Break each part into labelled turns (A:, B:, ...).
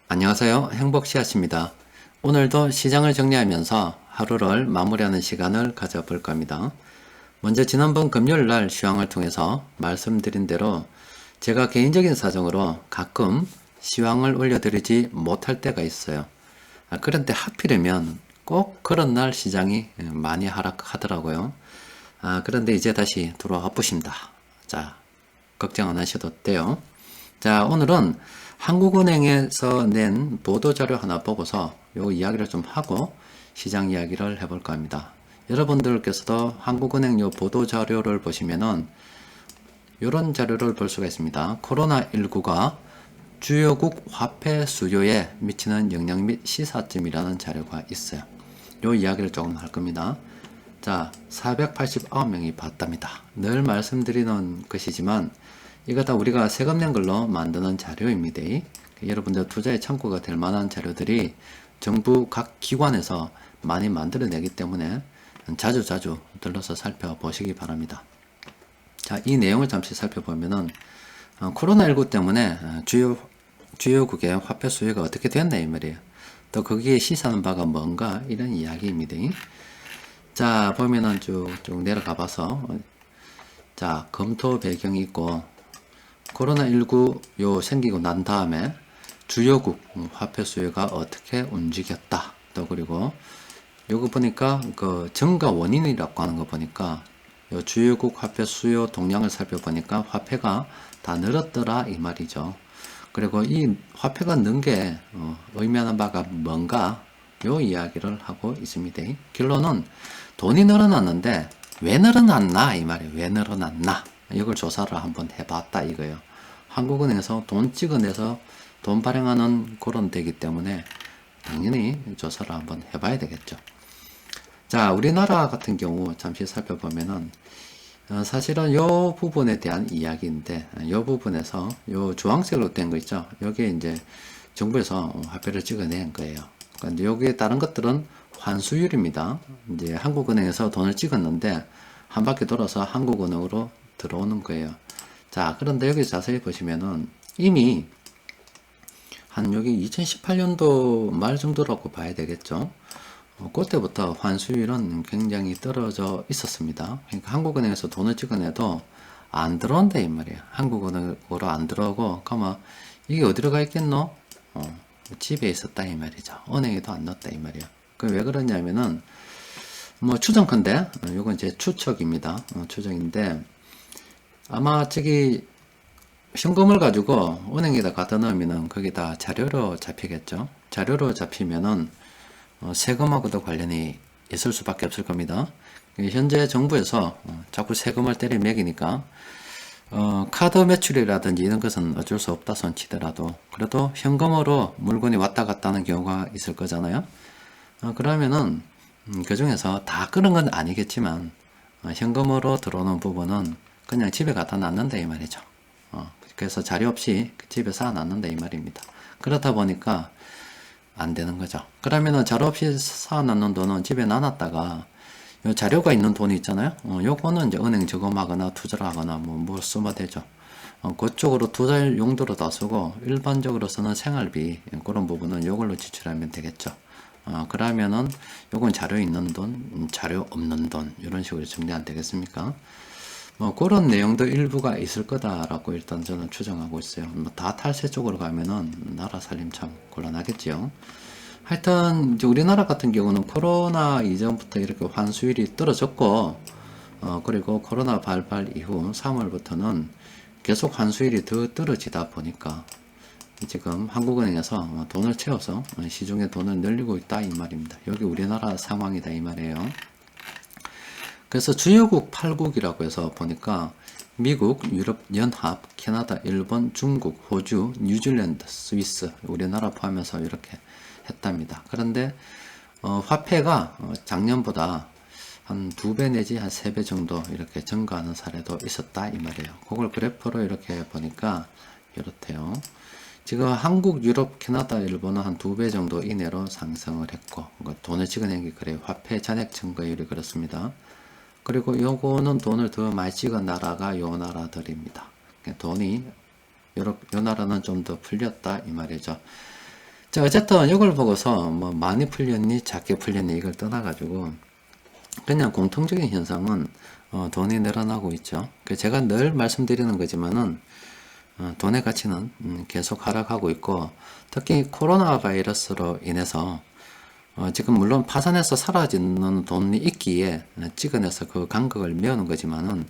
A: 안녕하세요. 행복씨앗입니다. 오늘도 시장을 정리하면서 하루를 마무리하는 시간을 가져볼 겁니다. 먼저 지난번 금요일날 시황을 통해서 말씀드린 대로 제가 개인적인 사정으로 가끔 시황을 올려드리지 못할 때가 있어요. 그런데 하필이면 꼭 그런 날 시장이 많이 하락하더라고요. 그런데 이제 다시 들어와 보십니다. 자, 걱정 안 하셔도 돼요. 자, 오늘은 한국은행에서 낸 보도자료 하나 보고서 요 이야기를 좀 하고 시장 이야기를 해볼까 합니다. 여러분들께서도 한국은행 요 보도자료를 보시면은 요런 자료를 볼 수가 있습니다. 코로나19가 주요국 화폐 수요에 미치는 영향 및 시사점이라는 자료가 있어요. 요 이야기를 조금 할 겁니다. 자, 489명이 봤답니다. 늘 말씀드리는 것이지만 이거 다 우리가 세금 낸 걸로 만드는 자료입니다. 여러분들 투자의 참고가 될 만한 자료들이 정부 각 기관에서 많이 만들어내기 때문에 자주 들러서 살펴보시기 바랍니다. 자, 이 내용을 잠시 살펴보면은 코로나19 때문에 주요국의 화폐 수요가 어떻게 됐나 이 말이에요. 또 거기에 시사하는 바가 뭔가 이런 이야기입니다. 자, 보면은 쭉 내려가 봐서 자, 검토 배경이 있고 코로나19 요 생기고 난 다음에 주요국 화폐 수요가 어떻게 움직였다. 또 그리고 요거 보니까 그 증가 원인이라고 하는 거 보니까 요 주요국 화폐 수요 동향을 살펴보니까 화폐가 다 늘었더라 이 말이죠. 그리고 이 화폐가 는 게 의미하는 바가 뭔가 요 이야기를 하고 있습니다. 결론은 돈이 늘어났는데 왜 늘어났나 이 말이에요. 왜 늘어났나 이걸 조사를 한번 해봤다 이거예요. 한국은행에서 돈 찍어내서 돈 발행하는 그런 데기 때문에 당연히 조사를 한번 해봐야 되겠죠. 자, 우리나라 같은 경우 잠시 살펴보면은 사실은 요 부분에 대한 이야기인데 요 부분에서 요 주황색으로 된 거 있죠. 여기에 이제 정부에서 화폐를 찍어낸 거예요. 그러니까 여기에 다른 것들은 환수율입니다. 이제 한국은행에서 돈을 찍었는데 한 바퀴 돌아서 한국은행으로 들어오는 거예요. 자, 그런데 여기 자세히 보시면은 이미 한 여기 2018년도 말 정도라고 봐야 되겠죠. 그때부터 환수율은 굉장히 떨어져 있었습니다. 그러니까 한국은행에서 돈을 찍어내도 안 들어온다 이 말이에요. 한국은행으로 안 들어오고 그러면 이게 어디로 가 있겠노? 집에 있었다 이 말이죠. 은행에도 안 넣었다 이 말이에요. 그 왜 그러냐면은 뭐 추정컨대 이건 제 추측입니다. 추정인데 아마 저기 현금을 가지고 은행에다 갖다 넣으면은 거기다 자료로 잡히겠죠. 자료로 잡히면은 세금하고도 관련이 있을 수밖에 없을 겁니다. 현재 정부에서 자꾸 세금을 때려 매기니까 카드 매출이라든지 이런 것은 어쩔 수 없다 손치더라도 그래도 현금으로 물건이 왔다 갔다 하는 경우가 있을 거잖아요. 그러면은 그 중에서 다 그런 건 아니겠지만 현금으로 들어오는 부분은 그냥 집에 갖다 놨는다 이 말이죠. 그래서 자료 없이 집에 쌓아놨는다 이 말입니다. 그렇다 보니까 안 되는 거죠. 그러면은 자료 없이 쌓아놨는 돈은 집에 놔놨다가 요 자료가 있는 돈이 있잖아요. 요거는 이제 은행 저금하거나 투자를 하거나 뭐 쓰면 되죠. 그쪽으로 투자 용도로 다 쓰고 일반적으로 쓰는 생활비 그런 부분은 요걸로 지출하면 되겠죠. 그러면은 요건 자료 있는 돈, 자료 없는 돈 이런 식으로 정리하면 되겠습니까? 뭐 그런 내용도 일부가 있을 거다라고 일단 저는 추정하고 있어요. 뭐 다 탈세 쪽으로 가면은 나라 살림 참 곤란하겠지요. 하여튼 이제 우리나라 같은 경우는 코로나 이전부터 이렇게 환수율이 떨어졌고 그리고 코로나 발발 이후 3월부터는 계속 환수율이 더 떨어지다 보니까 지금 한국은행에서 돈을 채워서 시중에 돈을 늘리고 있다 이 말입니다. 여기 우리나라 상황이다 이 말이에요. 그래서 주요국 8국이라고 해서 보니까 미국, 유럽연합, 캐나다, 일본, 중국, 호주, 뉴질랜드, 스위스, 우리나라 포함해서 이렇게 했답니다. 그런데 화폐가 작년보다 한 2배 내지 한 3배 정도 이렇게 증가하는 사례도 있었다 이 말이에요. 그걸 그래프로 이렇게 보니까 이렇대요. 지금 한국, 유럽, 캐나다, 일본은 한 2배 정도 이내로 상승을 했고 돈을 찍어낸 게 그래요. 화폐 잔액 증가율이 그렇습니다. 그리고 요거는 돈을 더 많이 찍은 나라가 요 나라들입니다. 돈이 요 나라는 좀 더 풀렸다 이 말이죠. 자, 어쨌든 이걸 보고서 뭐 많이 풀렸니, 작게 풀렸니 이걸 떠나가지고 그냥 공통적인 현상은 돈이 늘어나고 있죠. 제가 늘 말씀드리는 거지만은 돈의 가치는 계속 하락하고 있고 특히 코로나 바이러스로 인해서 지금 물론 파산해서 사라지는 돈이 있기에 찍어내서 그 간극을 메우는 거지만은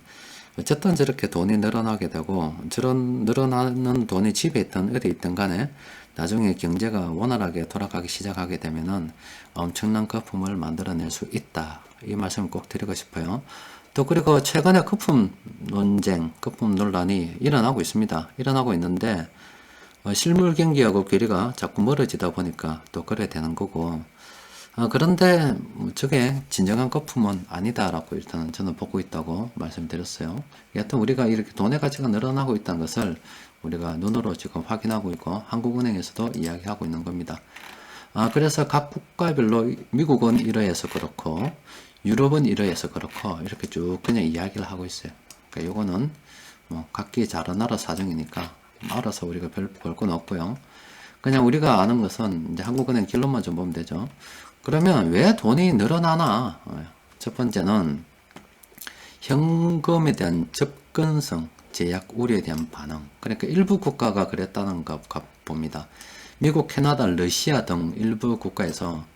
A: 어쨌든 저렇게 돈이 늘어나게 되고 저런 늘어나는 돈이 집에 있든 어디 있든 간에 나중에 경제가 원활하게 돌아가기 시작하게 되면은 엄청난 거품을 만들어낼 수 있다. 이 말씀을 꼭 드리고 싶어요. 또 그리고 최근에 거품 논쟁, 거품 논란이 일어나고 있습니다. 일어나고 있는데 실물 경기하고 괴리가 자꾸 멀어지다 보니까 또 그래 되는 거고 그런데 저게 진정한 거품은 아니다라고 일단은 저는 보고 있다고 말씀드렸어요. 여하튼 우리가 이렇게 돈의 가치가 늘어나고 있다는 것을 우리가 눈으로 지금 확인하고 있고 한국은행에서도 이야기하고 있는 겁니다. 그래서 각 국가별로 미국은 이러해서 그렇고 유럽은 이러해서 그렇고 이렇게 쭉 그냥 이야기를 하고 있어요. 그러니까 요거는 뭐 각기 다른 나라 사정이니까 알아서 우리가 별 볼 건 없고요. 그냥 우리가 아는 것은 이제 한국은행 결론만 좀 보면 되죠. 그러면 왜 돈이 늘어나나? 첫 번째는 현금에 대한 접근성, 제약 우려에 대한 반응. 그러니까 일부 국가가 그랬다는가 봅니다. 미국, 캐나다, 러시아 등 일부 국가에서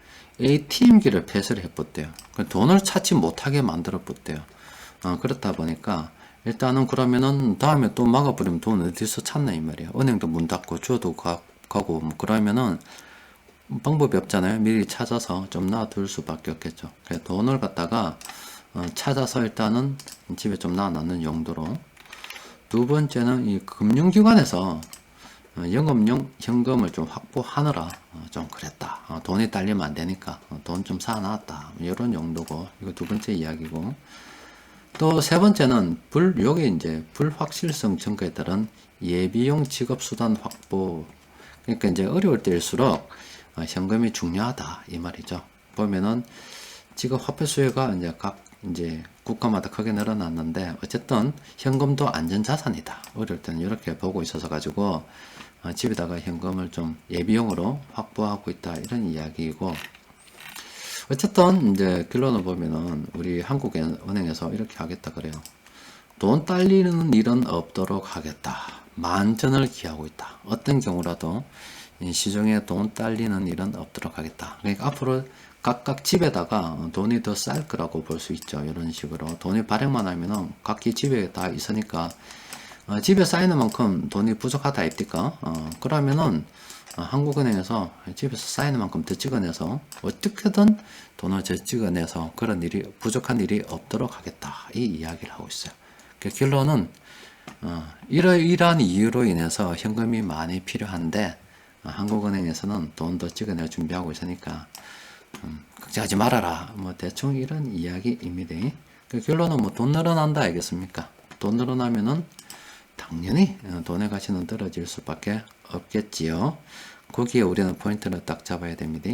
A: ATM기를 폐쇄를 해버렸대요. 돈을 찾지 못하게 만들어버렸대요. 그렇다 보니까 일단은 그러면은 다음에 또 막아버리면 돈 어디서 찾나 이 말이에요. 은행도 문 닫고 주어도 가고 뭐 그러면은 방법이 없잖아요. 미리 찾아서 좀 놔둘 수밖에 없겠죠. 그래서 돈을 갖다가 찾아서 일단은 집에 좀 놔놓는 용도로. 두 번째는 이 금융기관에서 영업용 현금을 좀 확보하느라 좀 그랬다. 돈이 딸리면 안 되니까 돈 좀 사놨다. 이런 용도고 이거 두 번째 이야기고. 또 세 번째는 요게 이제 불확실성 증가에 따른 예비용 지급 수단 확보. 그러니까 이제 어려울 때일수록 현금이 중요하다 이 말이죠. 보면은 지금 화폐 수요가 이제 국가마다 크게 늘어났는데 어쨌든 현금도 안전자산이다. 어려울 때는 이렇게 보고 있어서 가지고 집에다가 현금을 좀 예비용으로 확보하고 있다 이런 이야기이고 어쨌든 이제 결론을 보면은 우리 한국은행에서 이렇게 하겠다 그래요. 돈 딸리는 일은 없도록 하겠다. 만전을 기하고 있다. 어떤 경우라도 시중에 돈 딸리는 일은 없도록 하겠다. 그러니까 앞으로 각각 집에다가 돈이 더 쌀 거라고 볼 수 있죠. 이런 식으로 돈이 발행만 하면은 각기 집에 다 있으니까 집에 쌓이는 만큼 돈이 부족하다 입니까? 그러면은 한국은행에서 집에서 쌓이는 만큼 더 찍어내서 어떻게든 돈을 더 찍어내서 그런 일이 부족한 일이 없도록 하겠다. 이 이야기를 하고 있어요. 그 결론은 이러한 이유로 인해서 현금이 많이 필요한데 한국은행에서는 돈 더 찍어낼 준비하고 있으니까 걱정하지 말아라. 뭐 대충 이런 이야기입니다. 그 결론은 뭐 돈 늘어난다 알겠습니까? 돈 늘어나면은 당연히 돈의 가치는 떨어질 수밖에 없겠지요. 거기에 우리는 포인트를 딱 잡아야 됩니다.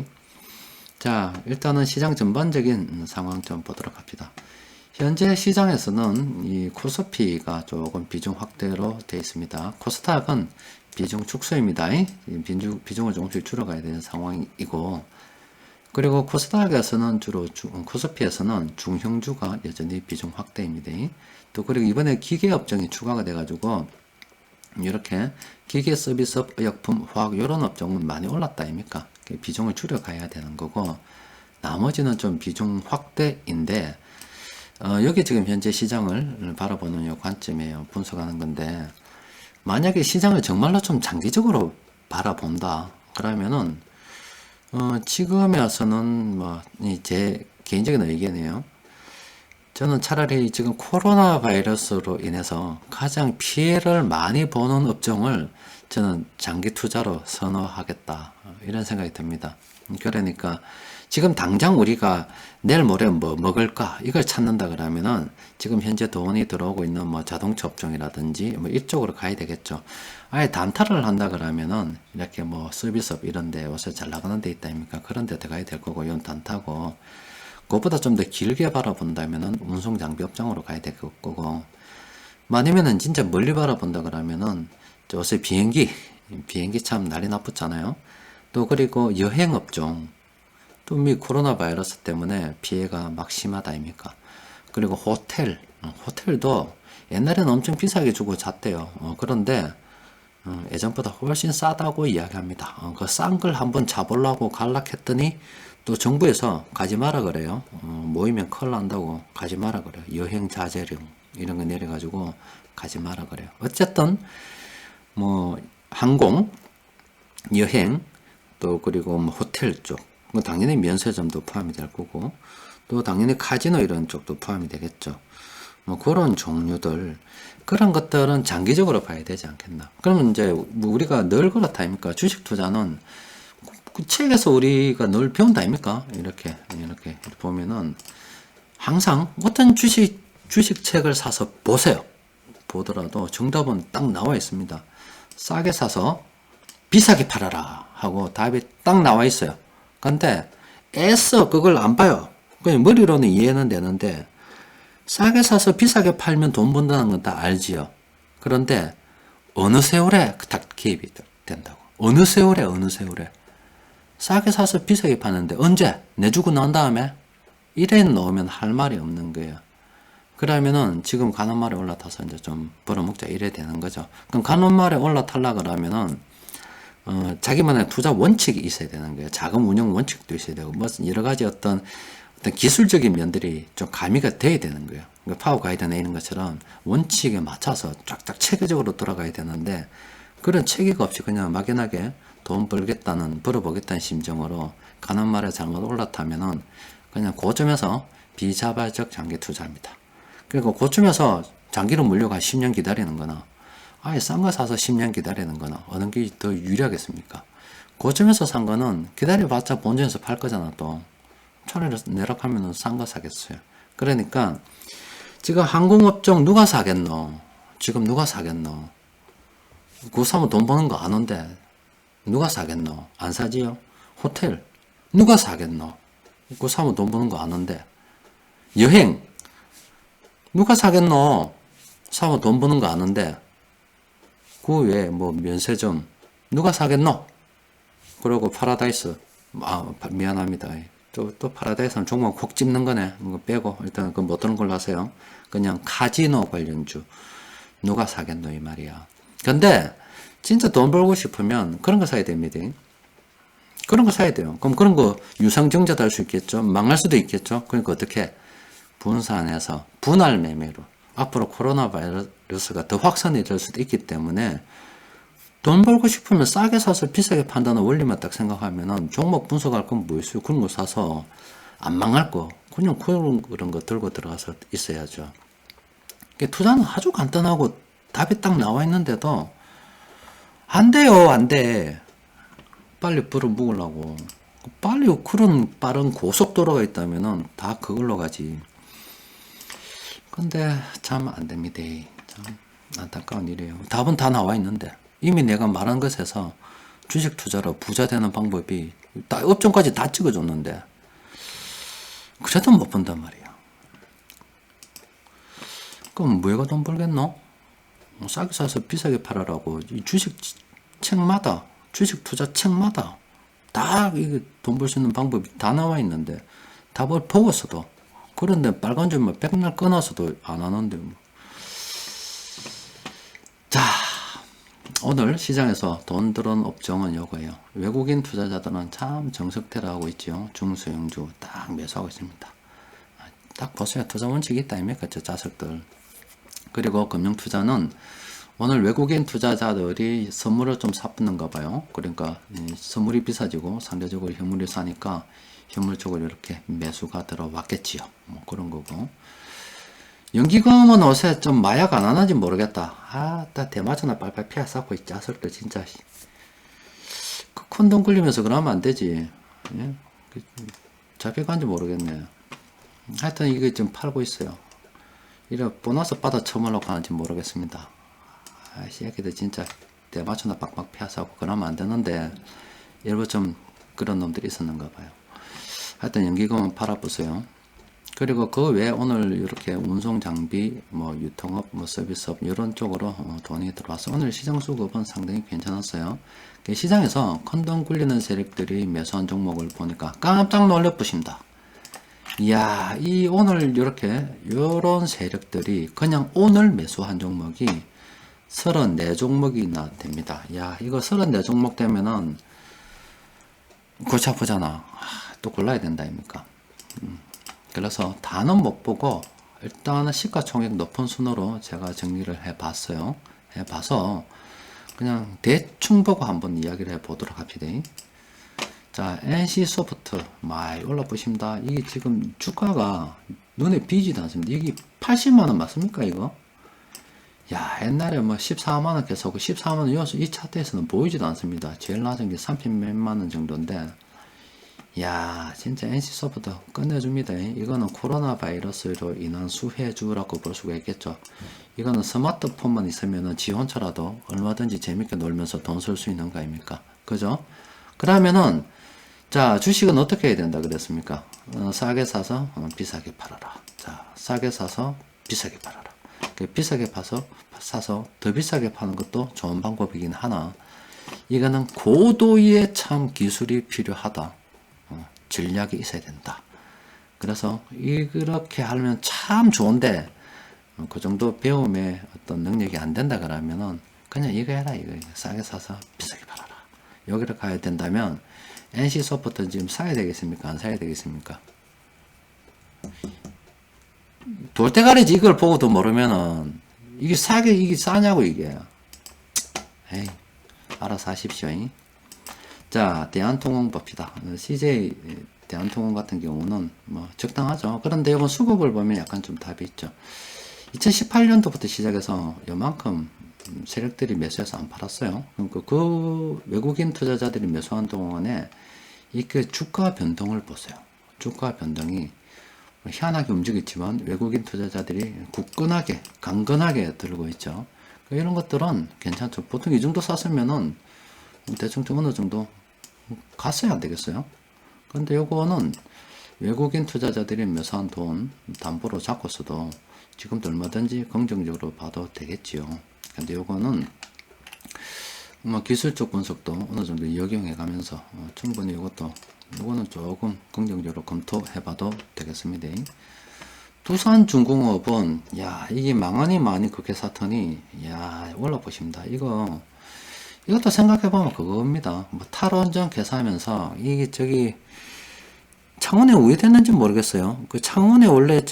A: 자, 일단은 시장 전반적인 상황 좀 보도록 합시다. 현재 시장에서는 이 코스피가 조금 비중 확대로 되어 있습니다. 코스닥은 비중 축소입니다. 비중을 조금씩 줄여가야 되는 상황이고, 그리고 코스닥에서는 코스피에서는 중형주가 여전히 비중 확대입니다. 또 그리고 이번에 기계업종이 추가가 돼가지고 이렇게 기계 서비스업, 의약품, 화학 이런 업종은 많이 올랐다 아닙니까? 비중을 줄여가야 되는 거고 나머지는 좀 비중 확대인데 여기 지금 현재 시장을 바라보는 요 관점이에요. 분석하는 건데 만약에 시장을 정말로 좀 장기적으로 바라본다 그러면은 지금에 와서는 뭐 제 개인적인 의견이에요. 저는 차라리 지금 코로나 바이러스로 인해서 가장 피해를 많이 보는 업종을 저는 장기 투자로 선호하겠다. 이런 생각이 듭니다. 그러니까 지금 당장 우리가 내일 모레 뭐 먹을까 이걸 찾는다 그러면은 지금 현재 돈이 들어오고 있는 뭐 자동차 업종이라든지 뭐 이쪽으로 가야 되겠죠. 아예 단타를 한다 그러면은 이렇게 뭐 서비스업 이런 데 요새 잘 나가는 데 있다 아닙니까? 그런 데 들어가야 될 거고 이건 단타고 그것보다 좀 더 길게 바라본다면은 운송 장비 업종으로 가야 될 거고 아니면은 진짜 멀리 바라본다 그러면은 요새 비행기 참 난리 나쁘잖아요. 또 그리고 여행업종, 또 미 코로나 바이러스 때문에 피해가 막 심하다 아닙니까? 그리고 호텔도 옛날에는 엄청 비싸게 주고 잤대요. 그런데 예전보다 훨씬 싸다고 이야기합니다. 그 싼 걸 한번 잡으려고 갈락했더니 또 정부에서 가지 마라 그래요. 모이면 큰일 난다고 가지 마라 그래요. 여행 자제령 이런 거 내려가지고 가지 마라 그래요. 어쨌든 뭐 항공, 여행, 또 그리고 뭐 호텔 쪽, 뭐 당연히 면세점도 포함이 될 거고, 또 당연히 카지노 이런 쪽도 포함이 되겠죠. 뭐 그런 종류들, 그런 것들은 장기적으로 봐야 되지 않겠나. 그러면 이제 뭐 우리가 늘 그렇다 아닙니까? 주식 투자는 그 책에서 우리가 늘 배운다 아닙니까? 이렇게 보면은 항상 어떤 주식책을 사서 보세요. 보더라도 정답은 딱 나와 있습니다. 싸게 사서 비싸게 팔아라 하고 답이 딱 나와 있어요. 근데 애써 그걸 안 봐요. 그냥 머리로는 이해는 되는데 싸게 사서 비싸게 팔면 돈 번다는 건 다 알지요. 그런데 어느 세월에 딱 개입이 된다고. 어느 세월에 싸게 사서 비싸게 파는데 언제? 내주고 난 다음에 이래 놓으면 할 말이 없는 거예요. 그러면은 지금 간원말에 올라타서 이제 좀 벌어먹자 이래 되는 거죠. 그럼 간원말에 올라타려 그러면은 자기만의 투자 원칙이 있어야 되는 거예요. 자금 운영 원칙도 있어야 되고, 뭐 여러 가지 어떤 기술적인 면들이 좀 가미가 돼야 되는 거예요. 그러니까 파워 가이드나 이런 것처럼 원칙에 맞춰서 쫙쫙 체계적으로 돌아가야 되는데, 그런 체계가 없이 그냥 막연하게 돈 벌어보겠다는 심정으로 간원말에 잘못 올라타면은 그냥 고점에서 비자발적 장기 투자입니다. 그리고 고점에서 장기로 물려가 10년 기다리는 거나 아예 싼 거 사서 10년 기다리는 거나 어느 게 더 유리하겠습니까? 고점에서 산 거는 기다려봤자 본전에서 팔 거잖아. 또 차라리 내려가면은 싼 거 사겠어요. 그러니까 지금 항공업종 누가 사겠노? 지금 누가 사겠노? 그거 사면 돈 버는 거 아는데 누가 사겠노? 안 사지요? 호텔 누가 사겠노? 그거 사면 돈 버는 거 아는데. 여행 누가 사겠노? 사면 돈 버는 거 아는데. 그 외에 뭐 면세점 누가 사겠노? 그리고 파라다이스, 미안합니다. 또 파라다이스는 종목 콕 집는 거네. 이거 빼고 일단 그 못 드는 걸로 하세요. 그냥 카지노 관련주 누가 사겠노 이 말이야. 근데 진짜 돈 벌고 싶으면 그런 거 사야 됩니다. 그런 거 사야 돼요. 그럼 그런 거 유상증자도 할 수 있겠죠. 망할 수도 있겠죠. 그러니까 어떻게 분산해서 분할 매매로, 앞으로 코로나 바이러스가 더 확산이 될 수도 있기 때문에 돈 벌고 싶으면 싸게 사서 비싸게 판다는 원리만 딱 생각하면은 종목 분석할 건 뭐 있어요? 그런 거 사서 안 망할 거 그냥 그런 거 들고 들어가서 있어야죠. 투자는 아주 간단하고 답이 딱 나와 있는데도 안 돼요. 안 돼. 빨리 불을 묵으려고. 빨리 그런 빠른 고속도로가 있다면은 다 그걸로 가지. 근데 참 안 됩니다. 참 안타까운 일이에요. 답은 다 나와 있는데 이미 내가 말한 것에서 주식 투자로 부자 되는 방법이 다 업종까지 다 찍어줬는데 그래도 못 번단 말이야. 그럼 뭐가 돈 벌겠노? 싸게 사서 비싸게 팔아라고 이 주식 책마다, 주식 투자 책마다 다 이게 돈 벌 수 있는 방법이 다 나와 있는데 답을 보고서도, 그런데 빨간 줄만 백날 끊어서도 안 하는데 뭐. 자, 오늘 시장에서 돈 들어온 업종은 요거예요. 외국인 투자자들은 참 정석대로 하고 있죠. 중소형주 딱 매수하고 있습니다. 딱 보세요. 투자 원칙이 있다 아닙니까? 저 자석들. 그리고 금융투자는 오늘 외국인 투자자들이 선물을 좀 사붙는가 봐요. 그러니까 선물이 비싸지고 상대적으로 현물이 싸니까 현물 쪽으로 이렇게 매수가 들어왔겠지요. 뭐 그런 거고. 연기금은 요새 좀 마약 안 하는지 모르겠다. 나 대마초나 빨빨 피하 쌓고 있지. 자석들 진짜. 그 큰 돈 굴리면서 그러면 안 되지. 예? 잡혀간지 모르겠네. 하여튼 이게 좀 팔고 있어요. 이래 보너스 받아 처먹으려고 하는지 모르겠습니다. 새끼들 진짜 대마초나 빡빡 피하사고 그러면 안 되는데 일부 좀 그런 놈들이 있었는가 봐요. 하여튼 연기금은 팔아보세요. 그리고 그 외에 오늘 이렇게 운송 장비, 뭐 유통업, 뭐 서비스업 이런 쪽으로 돈이 들어와서 오늘 시장 수급은 상당히 괜찮았어요. 시장에서 큰돈 굴리는 세력들이 매수한 종목을 보니까 깜짝 놀래부십니다. 이야, 이 오늘 이렇게 요런 세력들이 그냥 오늘 매수한 종목이 34종목이나 됩니다. 야, 이거 34종목 되면은 골치 아프잖아. 또 골라야 된다, 아닙니까? 그래서 다는 못 보고 일단은 시가총액 높은 순으로 제가 정리를 해 봤어요. 해 봐서 그냥 대충 보고 한번 이야기를 해 보도록 합시다. 자, NC소프트 많이 올라 보십니다. 이게 지금 주가가 눈에 띄지도 않습니다. 이게 80만원 맞습니까, 이거? 야, 옛날에 뭐 14만원 계속 14만원 이 차트에서는 보이지도 않습니다. 제일 낮은 게 30몇만원 정도인데, 야, 진짜 NC소프트 끝내줍니다. 이거는 코로나 바이러스로 인한 수혜주라고 볼 수가 있겠죠. 이거는 스마트폰만 있으면은 지 혼자라도 얼마든지 재밌게 놀면서 돈 쓸 수 있는 거 아닙니까? 그죠? 그러면은, 자, 주식은 어떻게 해야 된다 그랬습니까? 싸게 사서 비싸게 팔아라. 자, 싸게 사서 비싸게 팔아라. 비싸게 사서 더 비싸게 파는 것도 좋은 방법이긴 하나, 이거는 고도의 참 기술이 필요하다. 전략이 있어야 된다. 그래서 이렇게 하면 참 좋은데 그 정도 배움의 어떤 능력이 안 된다 그러면은 그냥 이거 해라. 이거 싸게 사서 비싸게 팔아라. 여기를 가야 된다면 NC소프트 지금 사야 되겠습니까? 안 사야 되겠습니까? 돌대가리지. 이걸 보고도 모르면은 이게 싸냐고 이게. 에이, 알아서 하십시오. 자, 대한통운 봅시다. CJ 대한통운 같은 경우는 뭐 적당하죠. 그런데 이번 수급을 보면 약간 좀 답이 있죠. 2018년도부터 시작해서 요만큼 세력들이 매수해서 안 팔았어요. 그러니까 그 외국인 투자자들이 매수한 동안에 이그 주가 변동을 보세요. 주가 변동이 희한하게 움직였지만 외국인 투자자들이 굳건하게, 강건하게 들고 있죠. 이런 것들은 괜찮죠. 보통 이 정도 샀으면은 대충 어느 정도 갔어야 안 되겠어요? 근데 요거는 외국인 투자자들이 매수한 돈 담보로 잡고서도 지금도 얼마든지 긍정적으로 봐도 되겠지요. 근데 요거는 뭐 기술적 분석도 어느 정도 역용해 가면서 충분히 요거는 조금 긍정적으로 검토해 봐도 되겠습니다. 두산중공업은 야, 이게 망하니 많이 그렇게 사더니 야, 올라 보십니다. 이것도 생각해보면 그겁니다. 뭐 탈원전 개사하면서 이게 창원에 우회됐는지 모르겠어요. 그 창원에 원래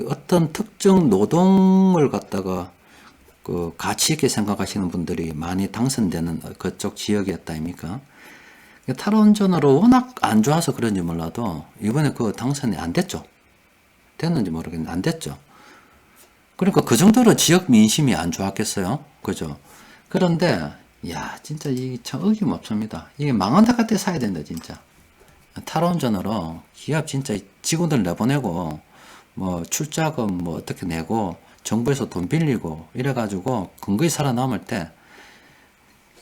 A: 어떤 특정 노동을 갖다가 그 가치 있게 생각하시는 분들이 많이 당선되는 그쪽 지역이었다 아닙니까? 탈원전으로 워낙 안 좋아서 그런지 몰라도 이번에 그 당선이 안 됐죠. 됐는지 모르겠는데 안 됐죠. 그러니까 그 정도로 지역 민심이 안 좋았겠어요. 그죠? 그런데 야, 진짜 이게 참 어김없습니다. 이게 망한 데 같아 사야 된다, 진짜. 탈원전으로 기업 진짜 직원들 내보내고, 뭐 출자금 뭐 어떻게 내고, 정부에서 돈 빌리고, 이래가지고 근거히 살아남을 때,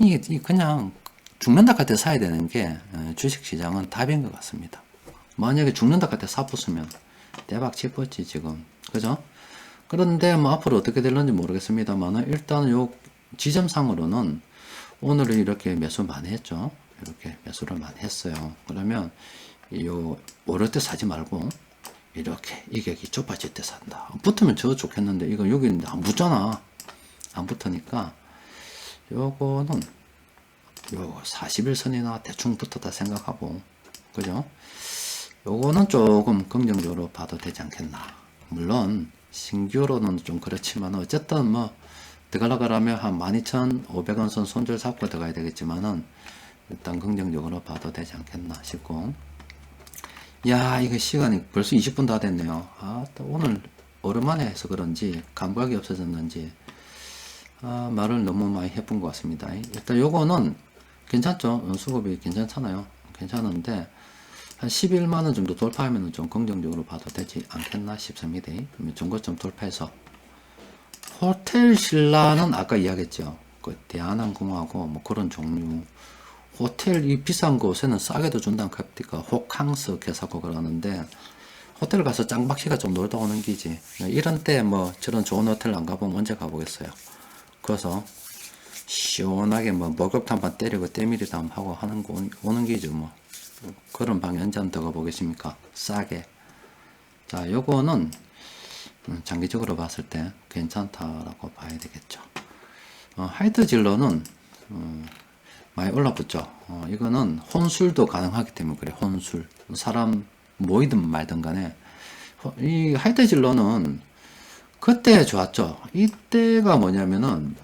A: 이게 그냥 죽는다 같아 사야 되는 게 주식시장은 답인 것 같습니다. 만약에 죽는다 같아 사붙으면 대박 치겠지, 지금. 그죠? 그런데 뭐 앞으로 어떻게 될는지 모르겠습니다만, 일단 요 지점상으로는 오늘은 이렇게 매수 많이 했죠. 이렇게 매수를 많이 했어요. 그러면 오를 때 사지 말고 이렇게 이격이 좁아질 때 산다. 붙으면 저 좋겠는데 이거 여기 있는데 안 붙잖아. 안 붙으니까 요거는 요 41선이나 대충 붙었다 생각하고, 그죠? 요거는 조금 긍정적으로 봐도 되지 않겠나. 물론 신규로는 좀 그렇지만 어쨌든 뭐 들어가려고 하면 한 12,500원 선 손절 잡고 들어가야 되겠지만은 일단 긍정적으로 봐도 되지 않겠나 싶고. 야, 이거 시간이 벌써 20분 다 됐네요. 또 오늘 오랜만에 해서 그런지 감각이 없어졌는지 말을 너무 많이 해본 것 같습니다. 일단 요거는 괜찮죠. 수급이 괜찮잖아요. 괜찮은데 한 11만원 정도 돌파하면 좀 긍정적으로 봐도 되지 않겠나 싶습니다. 중고점 돌파해서 호텔 신라는 아까 이야기했죠. 그 대한항공하고 뭐 그런 종류. 호텔 이 비싼 곳에는 싸게도 준다는 카피가 호캉스 개사고 그러는데 호텔 가서 짱박씨가 좀 놀다 오는 기지. 이런 때 뭐 저런 좋은 호텔 안 가보면 언제 가보겠어요. 그래서 시원하게 뭐 목욕탕 반 때리고 때밀이담 하고 하는 거 오는 기죠 뭐. 그런 방에 언제 한번 더 가보겠습니까? 싸게. 자, 요거는 장기적으로 봤을 때 괜찮다라고 봐야 되겠죠. 하이드질러는 많이 올라붙죠. 이거는 혼술도 가능하기 때문에 그래. 혼술. 사람 모이든 말든 간에 이 하이드질러는 그때 좋았죠. 이때가 뭐냐면은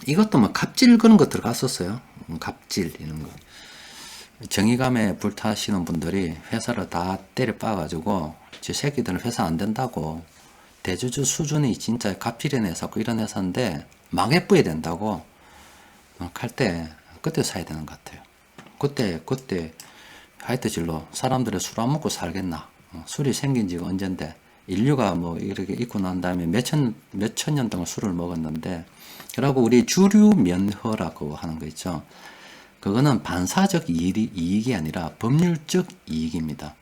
A: 이것도 뭐 갑질 그런 거 들어갔었어요. 갑질 이런 거. 정의감에 불타시는 분들이 회사를 다 때려 빠가지고 제 새끼들은 회사 안 된다고 대주주 수준이 진짜 갑질에 내서 이런 회사인데 망해뿌야 된다고 할 때 그때 사야 되는 것 같아요. 그때 하이트질로 사람들이 술 안 먹고 살겠나? 술이 생긴 지가 언젠데 인류가 뭐 이렇게 있고 난 다음에 몇천 년 동안 술을 먹었는데 그러고 우리 주류 면허라고 하는 거 있죠. 그거는 반사적 이익이 아니라 법률적 이익입니다.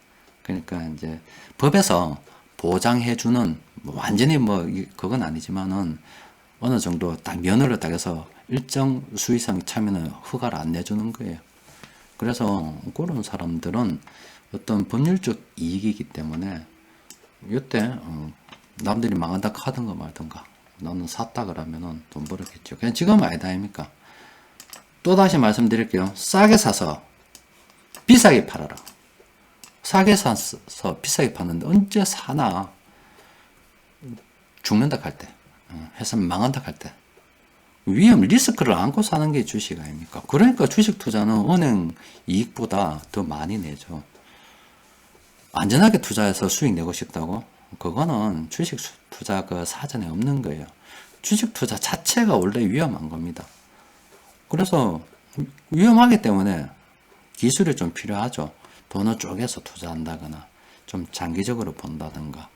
A: 그러니까 이제 법에서 보장해주는 뭐 완전히 뭐 그건 아니지만은 어느 정도 딱 면허를 딱 해서 일정 수 이상 차면은 허가를 안 내주는 거예요. 그래서 그런 사람들은 어떤 법률적 이익이기 때문에 이때 남들이 망한다 하든가 말든가 나는 샀다 그러면은 돈 벌었겠죠. 그냥 지금은 아니다 아닙니까? 또 다시 말씀드릴게요. 싸게 사서 비싸게 팔아라. 싸게 사서 비싸게 파는데 언제 사나? 죽는다 할 때, 회사 망한다 할 때. 위험 리스크를 안고 사는 게 주식 아닙니까? 그러니까 주식 투자는 은행 이익보다 더 많이 내죠. 안전하게 투자해서 수익 내고 싶다고? 그거는 주식 투자 그 사전에 없는 거예요. 주식 투자 자체가 원래 위험한 겁니다. 그래서 위험하기 때문에 기술이 좀 필요하죠. 돈을 쪼개서 투자한다거나 좀 장기적으로 본다든가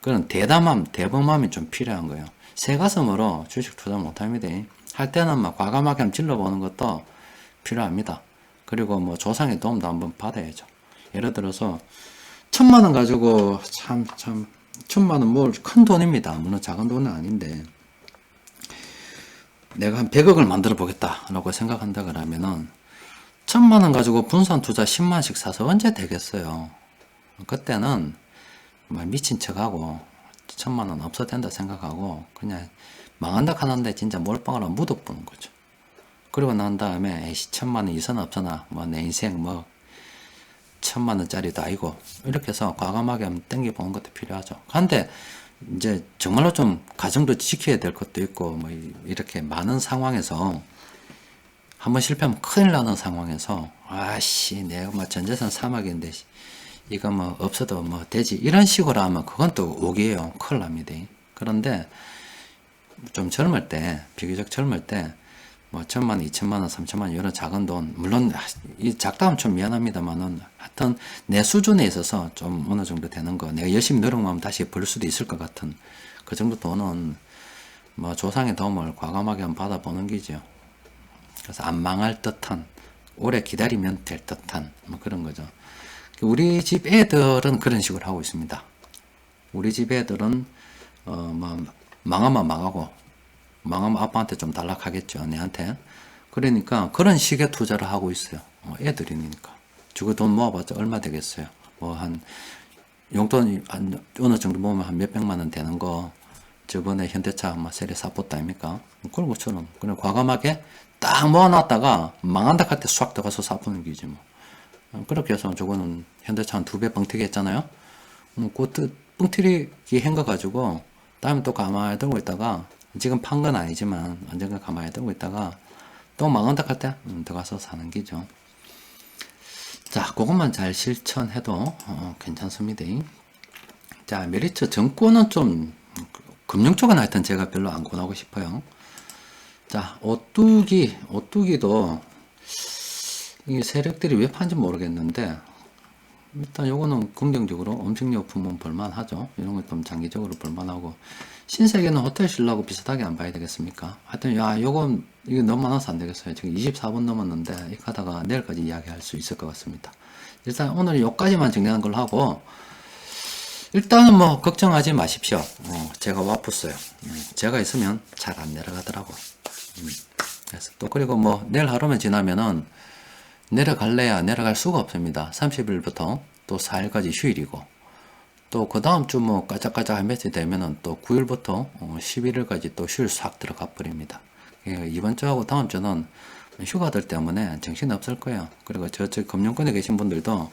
A: 그런 대범함이 좀 필요한 거예요. 새가슴으로 주식 투자 못합니다. 할 때는 막 과감하게 한번 질러보는 것도 필요합니다. 그리고 뭐 조상의 도움도 한번 받아야죠. 예를 들어서 1,000만 원 가지고 1,000만 원 뭐 큰 돈입니다. 물론 작은 돈은 아닌데 내가 한 100억을 만들어 보겠다라고 생각한다 그러면은 1,000만 원 가지고 분산 투자 10만씩 사서 언제 되겠어요? 그때는 미친 척하고 1,000만 원 없어도 된다 생각하고 그냥 망한다 하는데 진짜 몰빵으로 묻어보는 거죠. 그리고 난 다음에 에이씨 1,000만 원 이선 없잖아. 뭐 내 인생 뭐 1,000만 원짜리도 아니고 이렇게 해서 과감하게 한번 땡겨보는 것도 필요하죠. 그런데 이제 정말로 좀 가정도 지켜야 될 것도 있고 뭐 이렇게 많은 상황에서 한번 실패하면 큰일 나는 상황에서 아씨 내가 뭐 전재산 사막인데 이거 뭐 없어도 뭐 되지 이런 식으로 하면 그건 또 오기예요. 큰일 납니다. 그런데 좀 젊을 때 비교적 젊을 때 뭐 1,000만 원, 2,000만 원, 3,000만 원 이런 작은 돈 물론 이 작다면 좀 미안합니다만은 하여튼 내 수준에 있어서 좀 어느 정도 되는 거 내가 열심히 노력하면 다시 벌 수도 있을 것 같은 그 정도 돈은 뭐 조상의 도움을 과감하게 한번 받아보는 기죠. 그래서 안 망할 듯한 오래 기다리면 될 듯한 뭐 그런 거죠. 우리 집 애들은 그런 식으로 하고 있습니다. 우리 집 애들은 뭐 망하면 망하고 망하면 아빠한테 좀 단락하겠죠. 내한테. 그러니까 그런 식의 투자를 하고 있어요. 애들이니까. 주고 돈 모아봤자 얼마 되겠어요. 뭐 한 용돈이 어느 정도 모으면 한 몇백만 원 되는 거 저번에 현대차 막 세례 사pos다 아닙니까? 그런 것처럼 그냥 과감하게 딱 모아놨다가 망한다 할 때 싹 들어가서 사보는 기지 뭐. 그렇게 해서 저거는 현대차 한 2배 뻥튀기 했잖아요. 그 뻥튀기 한거 가지고 다음에 또 가만히 들고 있다가 지금 판 건 아니지만 언젠가 가만히 들고 있다가 또 망한다 할 때 들어가서 사는 기죠. 자, 그것만 잘 실천해도 괜찮습니다. 자, 메리츠 정권은 좀 금융 쪽은 하여튼 제가 별로 안 권하고 싶어요. 자, 오뚜기도 이 세력들이 왜 파는지 모르겠는데 일단 요거는 긍정적으로 음식료품은 볼만하죠. 이런 것도 장기적으로 볼만하고 신세계는 호텔 신라고 비슷하게 안 봐야 되겠습니까? 하여튼 야 이거 너무 많아서 안 되겠어요. 지금 24분 넘었는데 이거 하다가 내일까지 이야기할 수 있을 것 같습니다. 일단 오늘 요까지만 정리하는 걸로 하고 일단은 뭐 걱정하지 마십시오. 제가 와pus어요. 제가 있으면 잘 안 내려가더라고. 그래서 또 그리고 뭐 내일 하루만 지나면은 내려갈래야 내려갈 수가 없습니다. 30일부터 또 4일까지 휴일이고 또 그 다음 주 뭐 까짝까짝 한 며칠 되면은 또 9일부터 11일까지 또 휴일 싹 들어가 버립니다. 이번 주하고 다음 주는 휴가들 때문에 정신 없을 거예요. 그리고 저쪽 금융권에 계신 분들도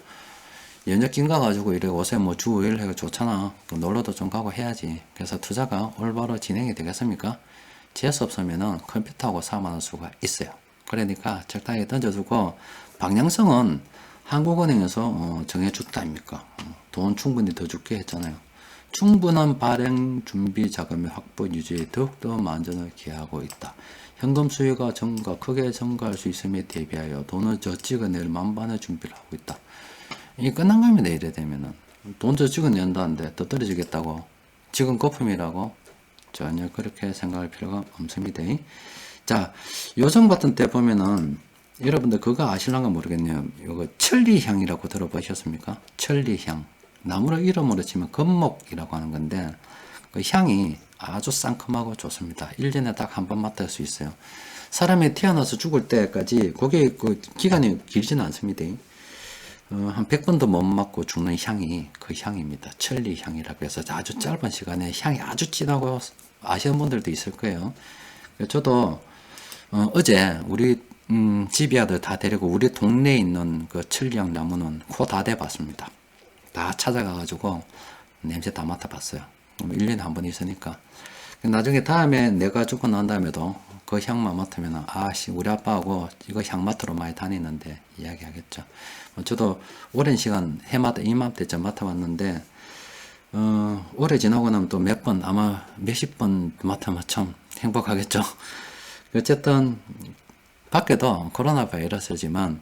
A: 연휴 낀가 가지고 이래 옷에 뭐 주 5일 해가 좋잖아. 또 놀러도 좀 가고 해야지. 그래서 투자가 올바로 진행이 되겠습니까? 재수 없으면은 컴퓨터하고 싸움하는 수가 있어요. 그러니까 적당히 던져두고 방향성은 한국은행에서 정해줬다 아닙니까? 돈 충분히 더 줄게 했잖아요. 충분한 발행 준비 자금의 확보 유지에 더욱더 만전을 기하고 있다. 현금 수요가 크게 증가할 수 있음에 대비하여 돈을 더 찍어낼 만반의 준비를 하고 있다. 이게 끝난 겁니다. 이래 되면은 돈 더 찍어낸다는데 더 떨어지겠다고 지금 거품이라고 전혀 그렇게 생각할 필요가 없습니다. 자, 요즘 같은 때 보면은 여러분들 그거 아실랑가 모르겠네요. 이거 천리향이라고 들어보셨습니까? 천리향. 나무로 이름으로 치면 금목이라고 하는 건데 그 향이 아주 상큼하고 좋습니다. 1년에 딱 한 번 맡을 수 있어요. 사람이 태어나서 죽을 때까지 그게 그 기간이 길지는 않습니다. 한 100번도 못 맡고 죽는 향이 그 향입니다. 천리향이라고 해서 아주 짧은 시간에 향이 아주 진하고 아시는 분들도 있을 거예요. 저도 어제 우리 집이 아들 다 데리고 우리 동네에 있는 그 천리향 나무는 코 다 대봤습니다. 다 찾아가가지고 냄새 다 맡아봤어요. 1년에 한 번 있으니까. 나중에 다음에 내가 죽고 난 다음에도 그 향만 맡으면 아씨 우리 아빠하고 이거 향 맡으러 많이 다니는데 이야기하겠죠. 저도 오랜 시간 해마다 이맘때쯤 맡아봤는데 오래 지나고 나면 또 몇 번 아마 몇십 번 맡으면 참 행복하겠죠. 어쨌든 밖에도 코로나 바이러스지만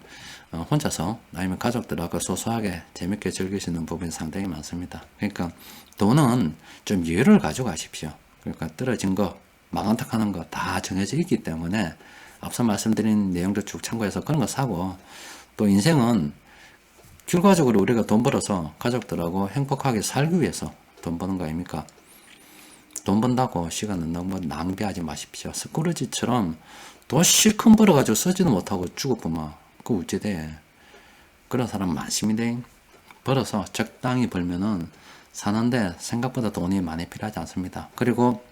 A: 혼자서 아니면 가족들하고 소소하게 재밌게 즐길 수 있는 부분이 상당히 많습니다. 그러니까 돈은 좀 여유를 가져가십시오. 그러니까 떨어진 거 망한탁하는 거 다 정해져 있기 때문에 앞서 말씀드린 내용들 쭉 참고해서 그런 거 사고 또 인생은 결과적으로 우리가 돈 벌어서 가족들하고 행복하게 살기 위해서 돈 버는 거 아닙니까? 돈 번다고 시간은 너무 낭비하지 마십시오. 스크루지처럼 돈 실컷 벌어가지고 쓰지도 못하고 죽어보면 그거 어찌 돼? 그런 사람 많습니다. 벌어서 적당히 벌면은 사는데 생각보다 돈이 많이 필요하지 않습니다. 그리고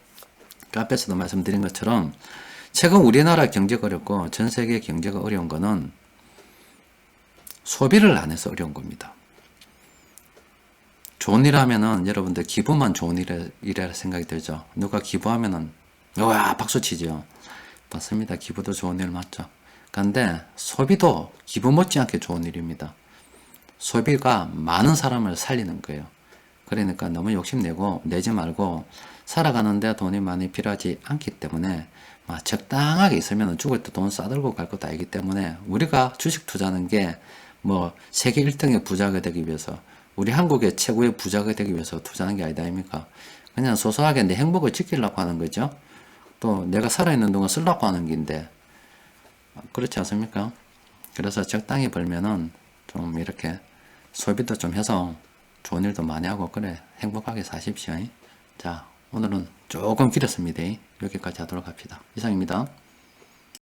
A: 앞에서도 말씀드린 것처럼 최근 우리나라 경제가 어렵고 전 세계 경제가 어려운 거는 소비를 안 해서 어려운 겁니다. 좋은 일 하면은 여러분들 기부만 좋은 일이라 생각이 들죠. 누가 기부하면은 와 박수 치죠. 맞습니다. 기부도 좋은 일 맞죠. 그런데 소비도 기부 못지않게 좋은 일입니다. 소비가 많은 사람을 살리는 거예요. 그러니까 너무 욕심내고 내지 말고 살아가는데 돈이 많이 필요하지 않기 때문에 적당하게 있으면 죽을 때 돈 싸들고 갈 것도 아니기 때문에 우리가 주식 투자하는 게 뭐 세계 1등의 부자가 되기 위해서 우리 한국의 최고의 부자가 되기 위해서 투자하는 게 아니다 아닙니까? 그냥 소소하게 내 행복을 지키려고 하는 거죠. 또 내가 살아있는 동안 쓰려고 하는 긴데 그렇지 않습니까? 그래서 적당히 벌면은 좀 이렇게 소비도 좀 해서 좋은 일도 많이 하고 그래 행복하게 사십시오. 자 오늘은 조금 길었습니다. 여기까지 하도록 합시다. 이상입니다.